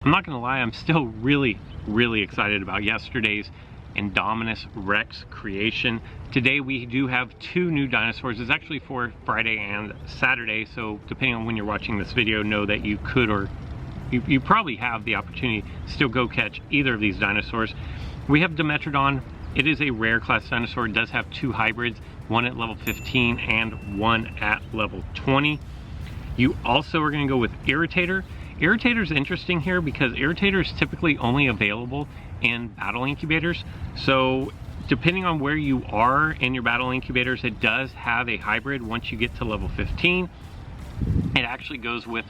I'm not gonna lie, I'm still really excited about yesterday's Indominus Rex creation. Today we do have 2 new dinosaurs. It's actually for Friday and Saturday, so depending on when you're watching this video, know that you could, or you probably have the opportunity to still go catch either of these dinosaurs. We have Dimetrodon. It is a rare class dinosaur. It does have 2 hybrids, one at level 15 and one at level 20. You also are going to go with Irritator. Irritator is interesting here because Irritator is typically only available in battle incubators. So depending on where you are in your battle incubators, it does have a hybrid once you get to level 15. It actually goes with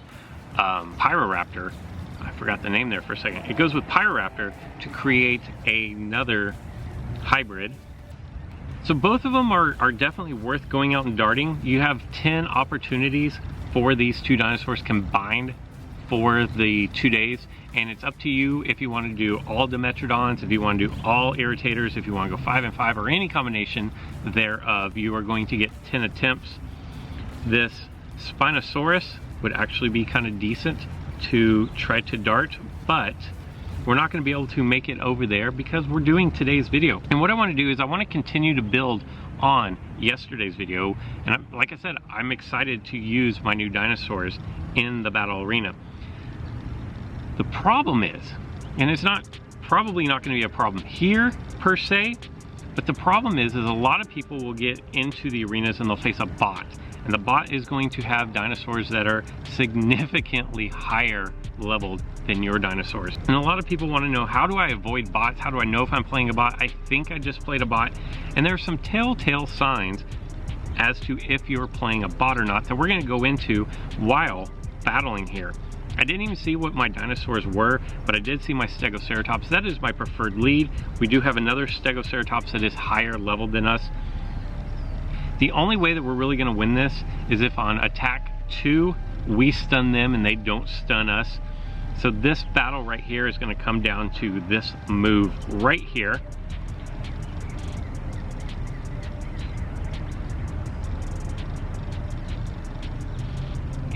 Pyroraptor. I forgot the name there for a second. It goes with Pyroraptor to create another hybrid. So both of them are definitely worth going out and darting. You have 10 opportunities for these 2 dinosaurs combined for the 2 days, and it's up to you if you want to do all Dimetrodons, if you want to do all Irritators, if you want to go 5 and 5, or any combination thereof. You are going to get 10 attempts. This Spinosaurus would actually be kind of decent to try to dart, but we're not going to be able to make it over there because we're doing today's video. And what I want to do is I want to continue to build on yesterday's video, and like I said, I'm excited to use my new dinosaurs in the battle arena. The problem is, and it's probably not going to be a problem here per se, but the problem is a lot of people will get into the arenas and they'll face a bot, and the bot is going to have dinosaurs that are significantly higher leveled than your dinosaurs. And a lot of people want to know, how do I avoid bots? How do I know if I'm playing a bot? I think I just played a bot, and there are some telltale signs as to if you're playing a bot or not that we're going to go into while battling here. I didn't even see what my dinosaurs were, but I did see my Stegoceratops. That is my preferred lead. We do have another Stegoceratops that is higher leveled than us. The only way that we're really going to win this is if on attack 2 we stun them and they don't stun us. So this battle right here is going to come down to this move right here.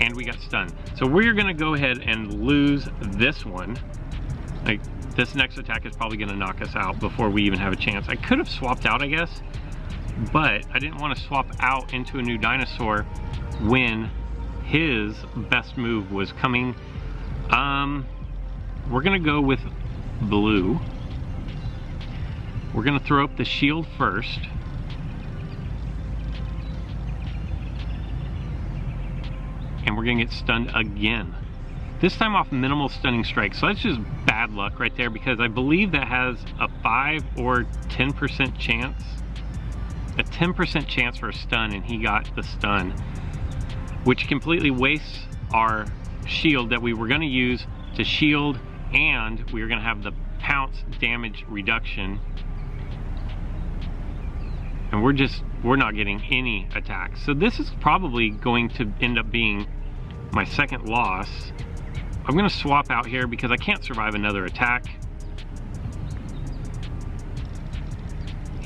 And we got stunned. So we're going to go ahead and lose this one. Like, this next attack is probably going to knock us out before we even have a chance. I could have swapped out, I guess, but I didn't want to swap out into a new dinosaur when his best move was coming. We're going to go with blue. We're going to throw up the shield first. And we're going to get stunned again. This time off minimal stunning strike. So that's just bad luck right there, because I believe that has a 5 or 10% chance. A 10% chance for a stun, and he got the stun, which completely wastes our shield that we were going to use to shield, and we were going to have the pounce damage reduction. And we're not getting any attacks. So this is probably going to end up being my second loss. I'm going to swap out here because I can't survive another attack.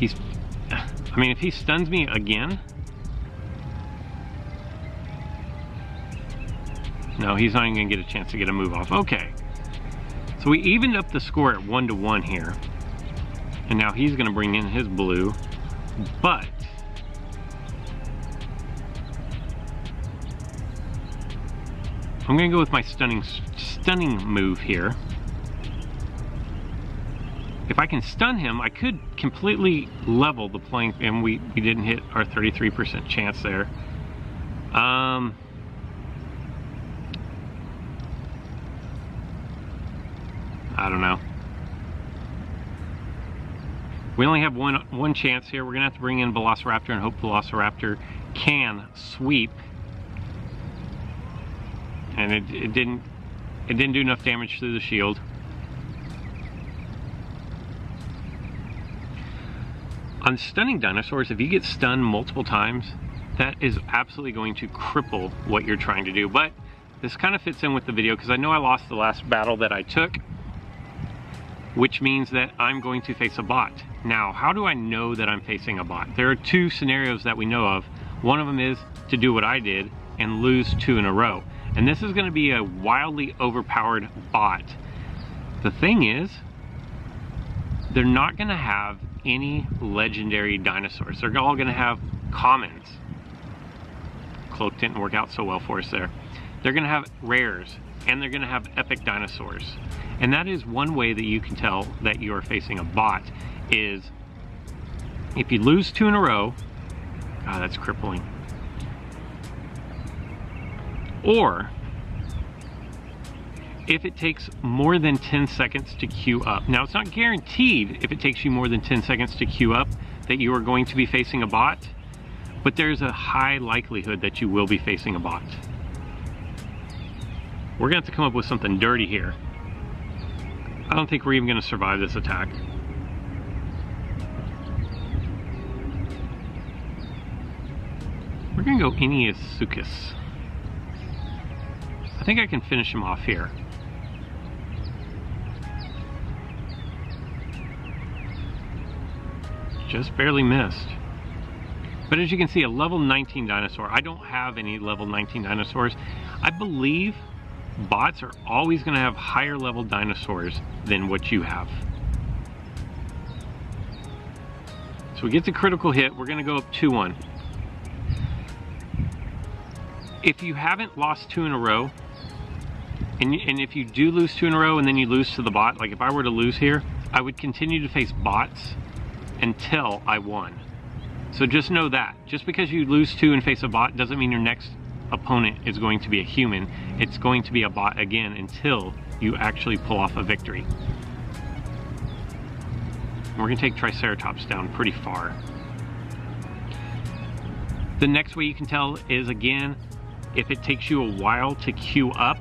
I mean, if he stuns me again, no, he's not even going to get a chance to get a move off. Okay, so we evened up the score at 1-1 here, and now he's going to bring in his blue. But I'm going to go with my stunning move here. If I can stun him, I could completely level the playing, and we didn't hit our 33% chance there. I don't know. We only have one chance here. We're gonna have to bring in Velociraptor and hope Velociraptor can sweep. And it didn't do enough damage through the shield. On stunning dinosaurs, if you get stunned multiple times, that is absolutely going to cripple what you're trying to do. But this kind of fits in with the video because I know I lost the last battle that I took, which means that I'm going to face a bot. Now, how do I know that I'm facing a bot? There are 2 scenarios that we know of. One of them is to do what I did and lose 2 in a row. And this is going to be a wildly overpowered bot The thing is, they're not going to have any legendary dinosaurs. They're all going to have commons. Cloak didn't work out so well for us there. They're going to have rares, and they're going to have epic dinosaurs. And that is one way that you can tell that you are facing a bot, is if you lose 2 in a row, God, that's crippling. Or if it takes more than 10 seconds to queue up. Now, it's not guaranteed if it takes you more than 10 seconds to queue up that you are going to be facing a bot, but there's a high likelihood that you will be facing a bot. We're gonna have to come up with something dirty here. I don't think we're even gonna survive this attack. We're gonna go Iniasuchus. I think I can finish him off here. Just barely missed. But as you can see, a level 19 dinosaur. I don't have any level 19 dinosaurs. I believe bots are always going to have higher level dinosaurs than what you have. So we get the critical hit. We're going to go up 2-1. If you haven't lost 2 in a row, and if you do lose 2 in a row and then you lose to the bot, like if I were to lose here, I would continue to face bots until I won. So just know that. Just because you lose 2 and face a bot doesn't mean your next opponent is going to be a human. It's going to be a bot again until you actually pull off a victory. And we're going to take Triceratops down pretty far. The next way you can tell is, again, if it takes you a while to queue up,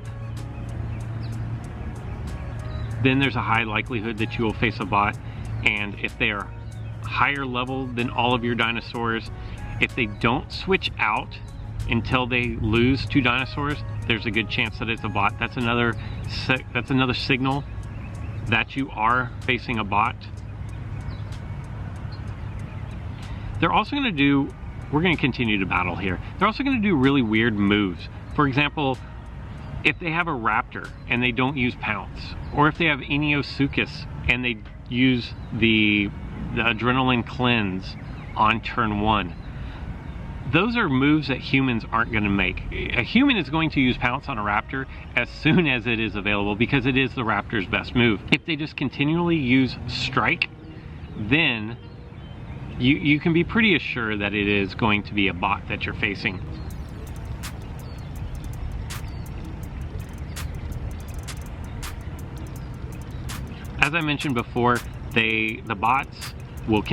then there's a high likelihood that you will face a bot. And if they are higher level than all of your dinosaurs, if they don't switch out until they lose 2 dinosaurs, there's a good chance that it's a bot. That's another signal that you are facing a bot. They're also going to do, we're going to continue to battle here. They're also going to do really weird moves. For example, if they have a raptor and they don't use pounce, or if they have Iniasuchus and they use the adrenaline cleanse on turn 1. Those are moves that humans aren't going to make. A human is going to use pounce on a raptor as soon as it is available because it is the raptor's best move. If they just continually use strike, then you can be pretty assured that it is going to be a bot that you're facing. As I mentioned before, the bots will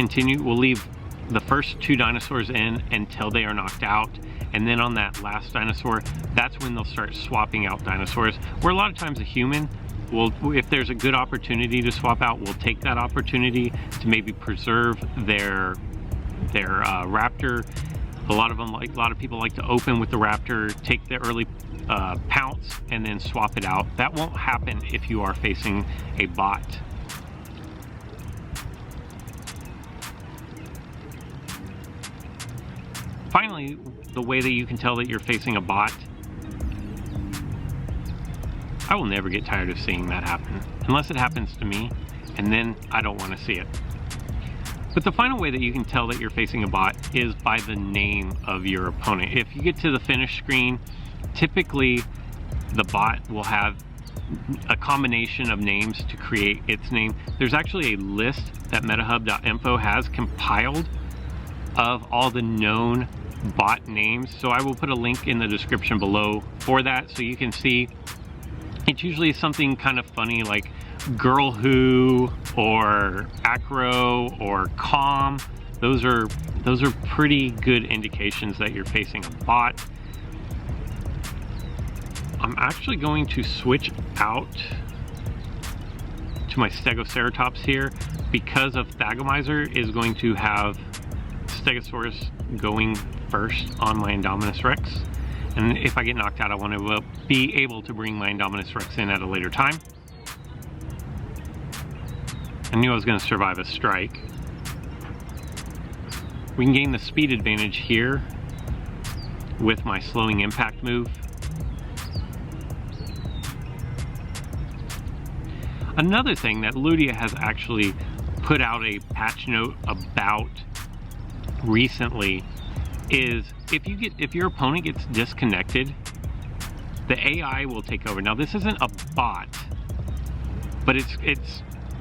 leave the first 2 dinosaurs in until they are knocked out, and then on that last dinosaur, that's when they'll start swapping out dinosaurs, where a lot of times a human will, if there's a good opportunity to swap out, will take that opportunity to maybe preserve their raptor. A lot of people like to open with the raptor, take the early pounce, and then swap it out. That won't happen if you are facing a bot. Finally, the way that you can tell that you're facing a bot, I will never get tired of seeing that happen, unless it happens to me, and then I don't want to see it. But the final way that you can tell that you're facing a bot is by the name of your opponent. If you get to the finish screen, typically the bot will have a combination of names to create its name. There's actually a list that metahub.info has compiled of all the known bot names, so I will put a link in the description below for that so you can see. It's usually something kind of funny like Girl Who or Acro or Calm. Those are pretty good indications that you're facing a bot. I'm actually going to switch out to my Stegoceratops here because of Thagomizer is going to have Stegosaurus going first on my Indominus Rex, and if I get knocked out, I want to be able to bring my Indominus Rex in at a later time. I knew I was going to survive a strike. We can gain the speed advantage here with my slowing impact move. Another thing that Ludia has actually put out a patch note about recently is if your opponent gets disconnected, the AI will take over. Now this isn't a bot, but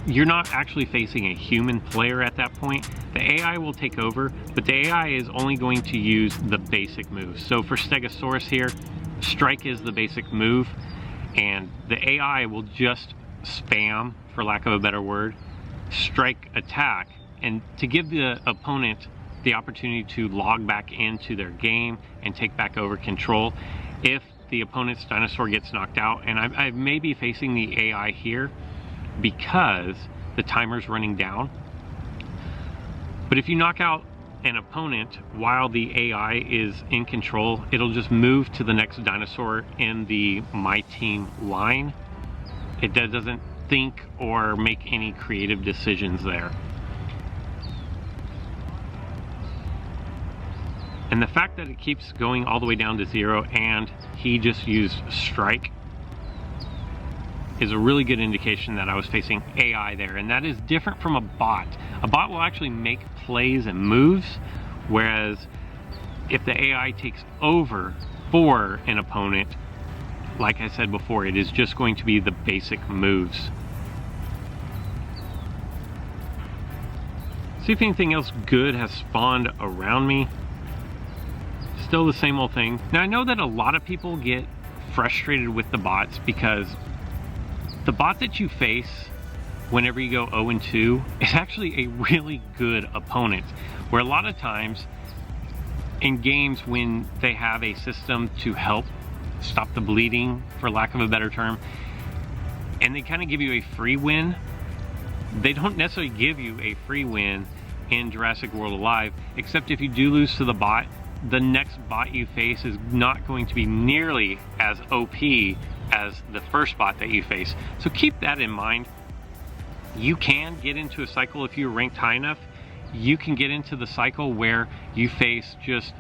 you're not actually facing a human player at that point. The AI will take over, but the AI is only going to use the basic moves. So for Stegosaurus here, strike is the basic move, and the AI will just spam, for lack of a better word, strike attack, and to give the opponent the opportunity to log back into their game and take back over control if the opponent's dinosaur gets knocked out. And I may be facing the AI here because the timer's running down. But if you knock out an opponent while the AI is in control, it'll just move to the next dinosaur in the My Team line. It doesn't think or make any creative decisions there. And the fact that it keeps going all the way down to 0 and he just used strike is a really good indication that I was facing AI there, and that is different from a bot. A bot will actually make plays and moves, whereas if the AI takes over for an opponent, like I said before, it is just going to be the basic moves. See if anything else good has spawned around me. Still the same old thing. Now I know that a lot of people get frustrated with the bots because the bot that you face whenever you go 0-2 is actually a really good opponent, where a lot of times in games when they have a system to help stop the bleeding, for lack of a better term, and they kind of give you a free win, they don't necessarily give you a free win in Jurassic World Alive, except if you do lose to the bot, the next bot you face is not going to be nearly as OP as the first bot that you face. So keep that in mind. You can get into a cycle if you're ranked high enough. You can get into the cycle where you face just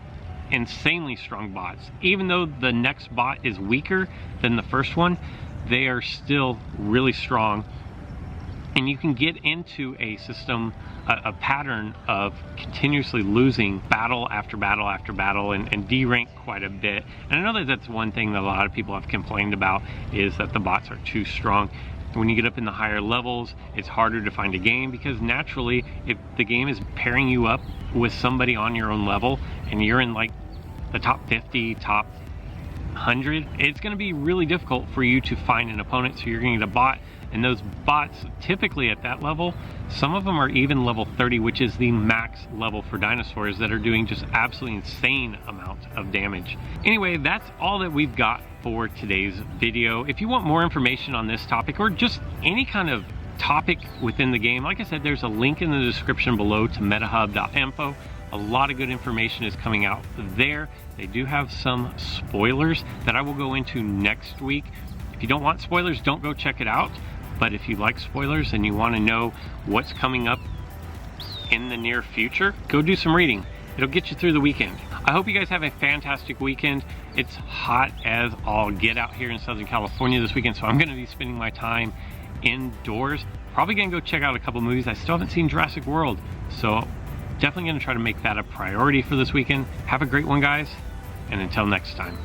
insanely strong bots. Even though the next bot is weaker than the first one, they are still really strong. And you can get into a system, a pattern of continuously losing battle after battle after battle and de-rank quite a bit. And I know that that's one thing that a lot of people have complained about, is that the bots are too strong. When you get up in the higher levels, it's harder to find a game, because naturally, if the game is pairing you up with somebody on your own level and you're in like the top 50, top 100, it's going to be really difficult for you to find an opponent. So you're going to get a bot, and those bots typically at that level, some of them are even level 30, which is the max level for dinosaurs, that are doing just absolutely insane amounts of damage. Anyway, that's all that we've got for today's video. If you want more information on this topic, or just any kind of topic within the game, like I said, there's a link in the description below to metahub.info. A lot of good information is coming out there. They do have some spoilers that I will go into next week. If you don't want spoilers, don't go check it out. But if you like spoilers and you want to know what's coming up in the near future, go do some reading. It'll get you through the weekend. I hope you guys have a fantastic weekend. It's hot as all get out here in Southern California this weekend, so I'm going to be spending my time indoors. Probably going to go check out a couple movies. I still haven't seen Jurassic World, so definitely going to try to make that a priority for this weekend. Have a great one, guys, and until next time.